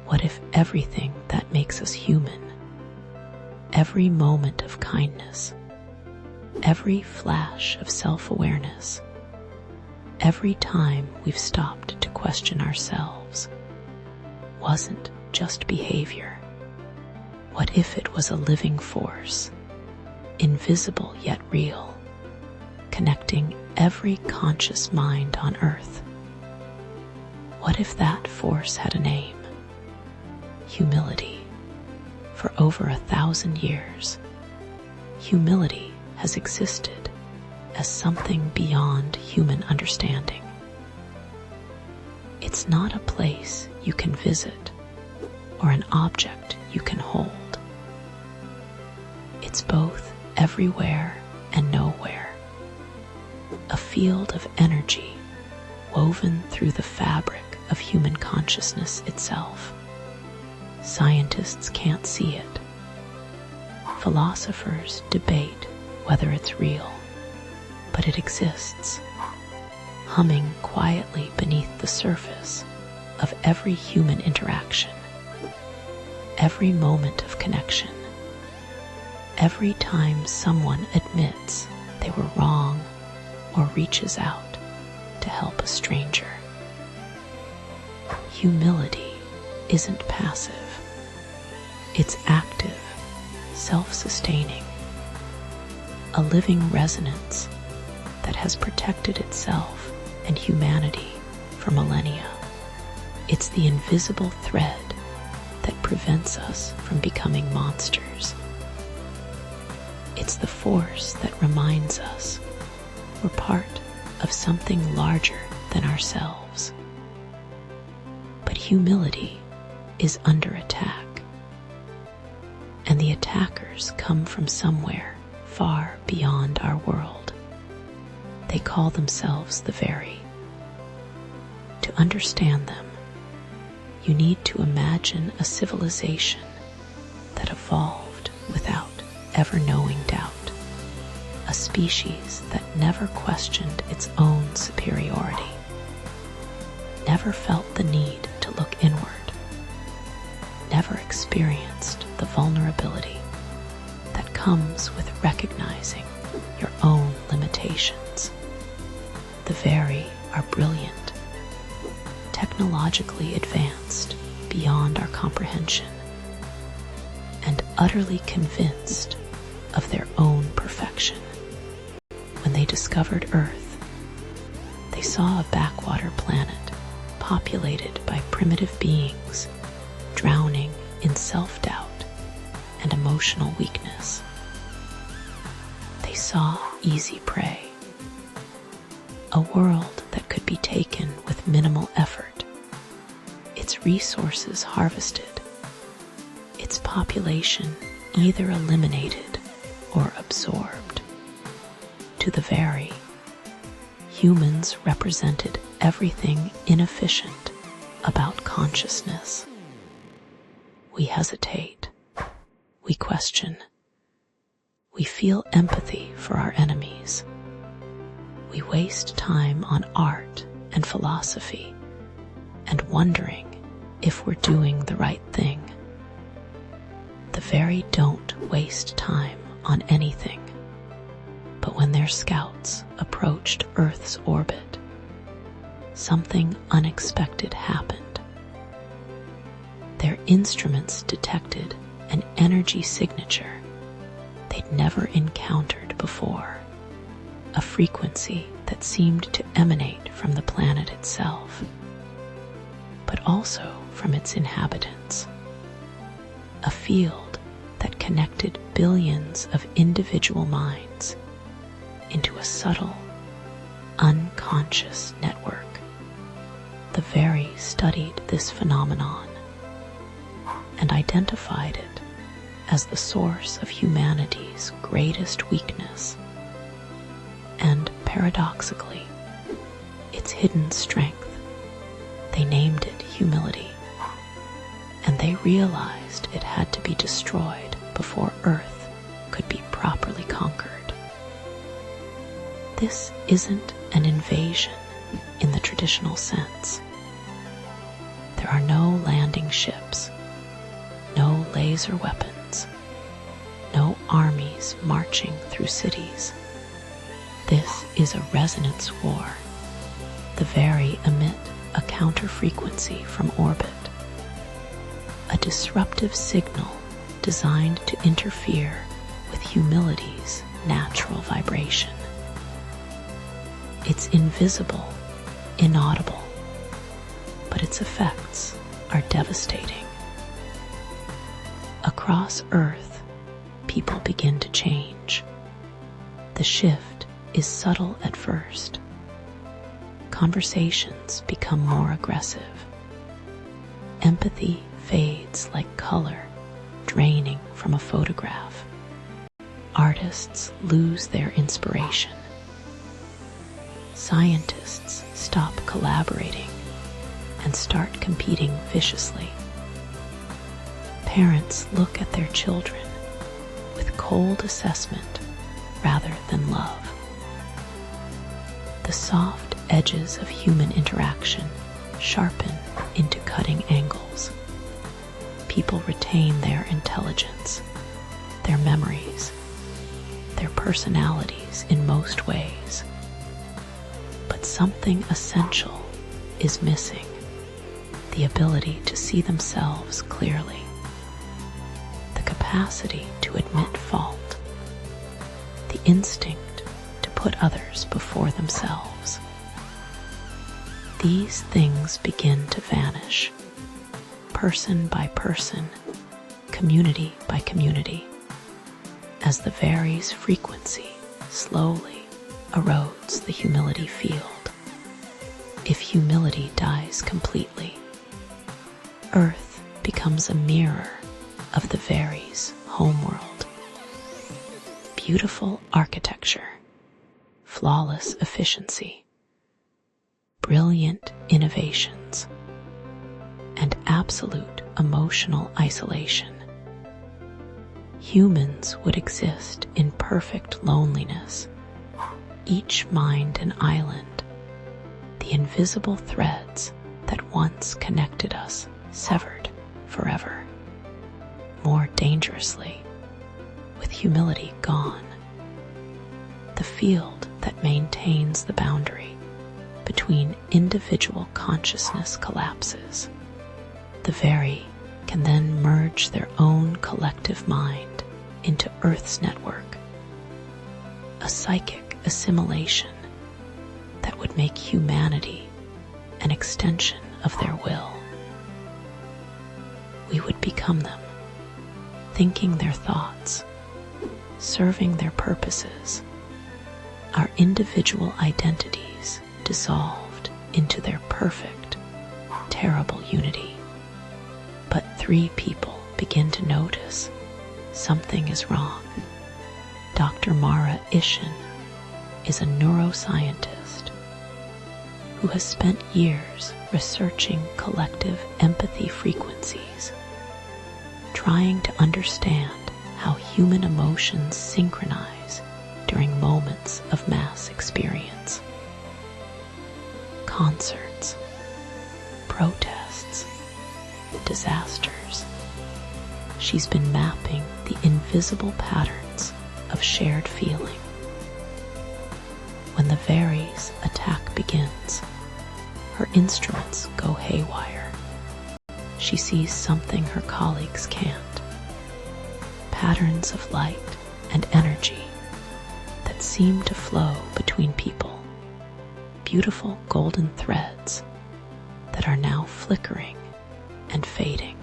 What if everything that makes us human, every moment of kindness, every flash of self-awareness, every time we've stopped to question ourselves, wasn't just behavior? What if it was a living force, invisible yet real, connecting every conscious mind on Earth? What if that force had a name? Humility. For over 1,000 years, humility has existed as something beyond human understanding. It's not a place you can visit or an object you can hold. It's both everywhere and nowhere, a field of energy woven through the fabric of human consciousness itself. Scientists can't see it. Philosophers debate whether it's real, but it exists, humming quietly beneath the surface of every human interaction, every moment of connection, every time someone admits they were wrong or reaches out to help a stranger. Humility isn't passive. It's active, self-sustaining, a living resonance that has protected itself and humanity for millennia. It's the invisible thread that prevents us from becoming monsters. It's the force that reminds us we're part of something larger than ourselves. But humility is under attack, and the attackers come from somewhere far beyond our world. They call themselves the very. To understand them, you need to imagine a civilization that evolved without ever knowing doubt, a species that never questioned its own superiority, never felt the need to look inward, never experienced the vulnerability that comes with recognizing your own limitations. The very are brilliant, technologically advanced beyond our comprehension, and utterly convinced of their own perfection. When they discovered Earth, they saw a backwater planet populated by primitive beings drowning in self-doubt and emotional weakness. They saw easy prey, a world that could be taken with minimal effort, its resources harvested, its population either eliminated or absorbed. To the very, humans represented everything inefficient about consciousness. We hesitate, we question, we feel empathy for our enemies. We waste time on art and philosophy and wondering if we're doing the right thing. The very don't waste time on anything, but when their scouts approached Earth's orbit, something unexpected happened. Their instruments detected an energy signature they'd never encountered before, a frequency that seemed to emanate from the planet itself, but also from its inhabitants, a field that connected billions of individual minds into a subtle, unconscious network. The very studied this phenomenon and identified it as the source of humanity's greatest weakness and, paradoxically, its hidden strength. They named it humility, and they realized it had to be destroyed before Earth could be properly conquered. This isn't an invasion in the traditional sense. They're There are no landing ships, no laser weapons, no armies marching through cities. This is a resonance war. The very emit a counter-frequency from orbit, a disruptive signal designed to interfere with humility's natural vibration. It's invisible, inaudible, but its effects are devastating. Across Earth, people begin to change. The shift is subtle at first. Conversations become more aggressive. Empathy fades like color draining from a photograph. Artists lose their inspiration. Scientists stop collaborating and start competing viciously. Parents look at their children with cold assessment rather than love. The soft edges of human interaction sharpen into cutting angles. People retain their intelligence, their memories, their personalities in most ways. But something essential is missing: the ability to see themselves clearly, the capacity to admit fault, the instinct to put others before themselves. These things begin to vanish, person by person, community by community, as the varies frequency slowly erodes the humility field. If humility dies completely, Earth becomes a mirror of the varies homeworld. Beautiful architecture, flawless efficiency, brilliant innovations, and absolute emotional isolation. Humans would exist in perfect loneliness, each mind an island, the invisible threads that once connected us severed forever. More dangerously, with humility gone, the field that maintains the boundary between individual consciousness collapses. The very can then merge their own collective mind into Earth's network, a psychic assimilation that would make humanity an extension of their will. We would become them, thinking their thoughts, serving their purposes, our individual identities dissolved into their perfect, terrible unity. But 3 people begin to notice something is wrong. Dr. Mara Ishin is a neuroscientist who has spent years researching collective empathy frequencies, trying to understand how human emotions synchronize during moments of mass experience. Concerts, protests, disasters. She's been mapping the invisible patterns of shared feeling. When the varies attack begins, her instruments go haywire. She sees something her colleagues can't. Patterns of light and energy that seem to flow between people. Beautiful golden threads that are now flickering and fading.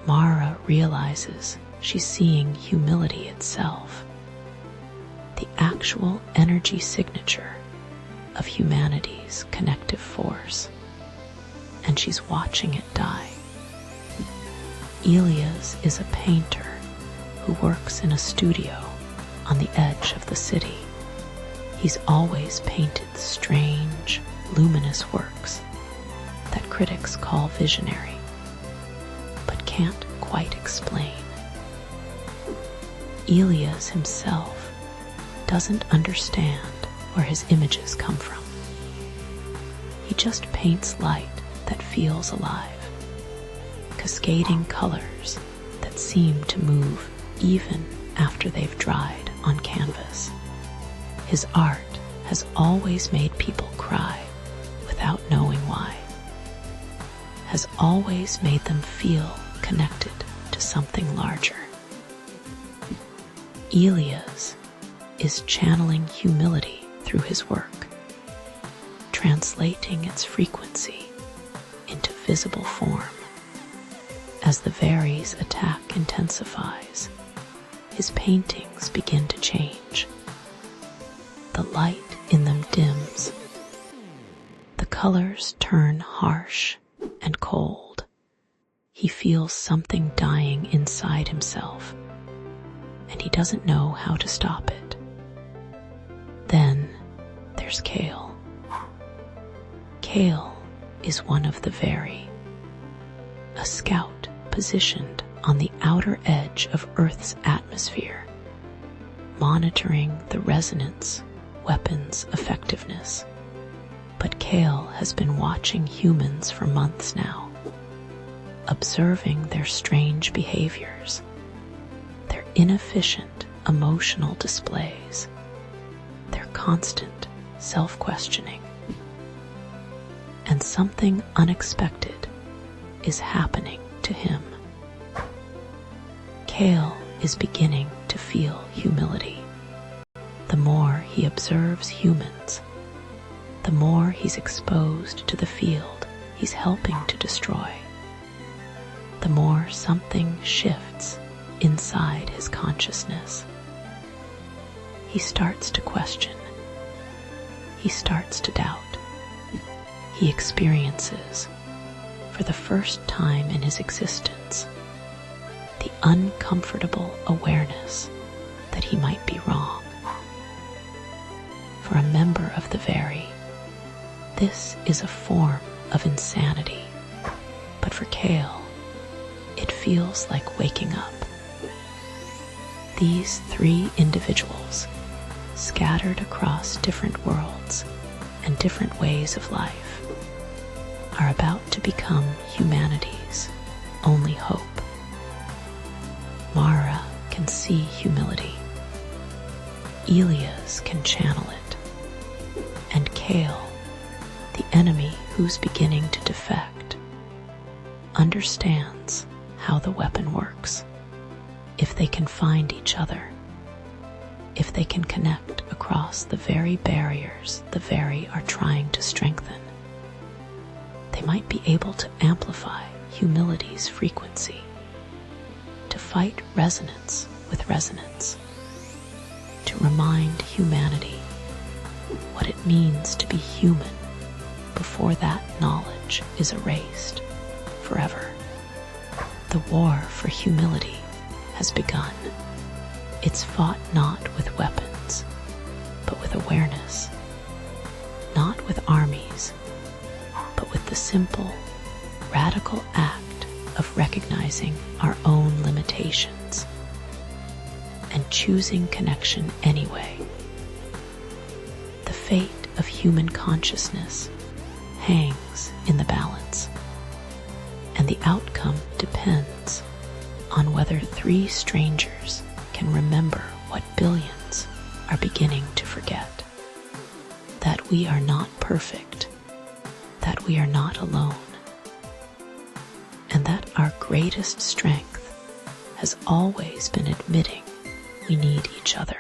Mara realizes she's seeing humility itself, the actual energy signature of humanity's connective force, and she's watching it die. Elias is a painter who works in a studio on the edge of the city. He's always painted strange, luminous works that critics call visionary, but can't quite explain. Elias himself doesn't understand where his images come from. He just paints light that feels alive, cascading colors that seem to move even after they've dried on canvas. His art has always made people cry without knowing why, has always made them feel connected to something larger. Elias is channeling humility through his work, translating its frequency into visible form. As the Very's attack intensifies, his paintings begin to change. The light in them dims. The colors turn harsh and cold. He feels something dying inside himself, and he doesn't know how to stop it. Then there's Kale. Kale is one of the Very, a scout positioned on the outer edge of Earth's atmosphere, monitoring the resonance weapon's effectiveness. But Kale has been watching humans for months now, observing their strange behaviors, their inefficient emotional displays, their constant self-questioning. And something unexpected is happening to him. Kale is beginning to feel humility. The more he observes humans, the more he's exposed to the field he's helping to destroy, the more something shifts inside his consciousness. He starts to question. He starts to doubt. He experiences, for the first time in his existence, the uncomfortable awareness that he might be wrong. For a member of the Very, this is a form of insanity, but for Kale, it feels like waking up. These three individuals, scattered across different worlds and different ways of life, are about to become humanity's only hope. Mara can see humility. Elias can channel it. And Kale, the enemy who's beginning to defect, understands how the weapon works. If they can find each other, if they can connect across the very barriers the Very are trying to strengthen, they might be able to amplify humility's frequency, to fight resonance with resonance, to remind humanity what it means to be human before that knowledge is erased forever. The war for humility has begun. It's fought not with weapons, but with awareness, not with armies, but with the simple, radical act of recognizing our own limitations and choosing connection anyway. The fate of human consciousness hangs in the balance, and the outcome depends on whether three strangers can remember what billions are beginning to forget: that we are not perfect, that we are not alone, and that our greatest strength has always been admitting we need each other.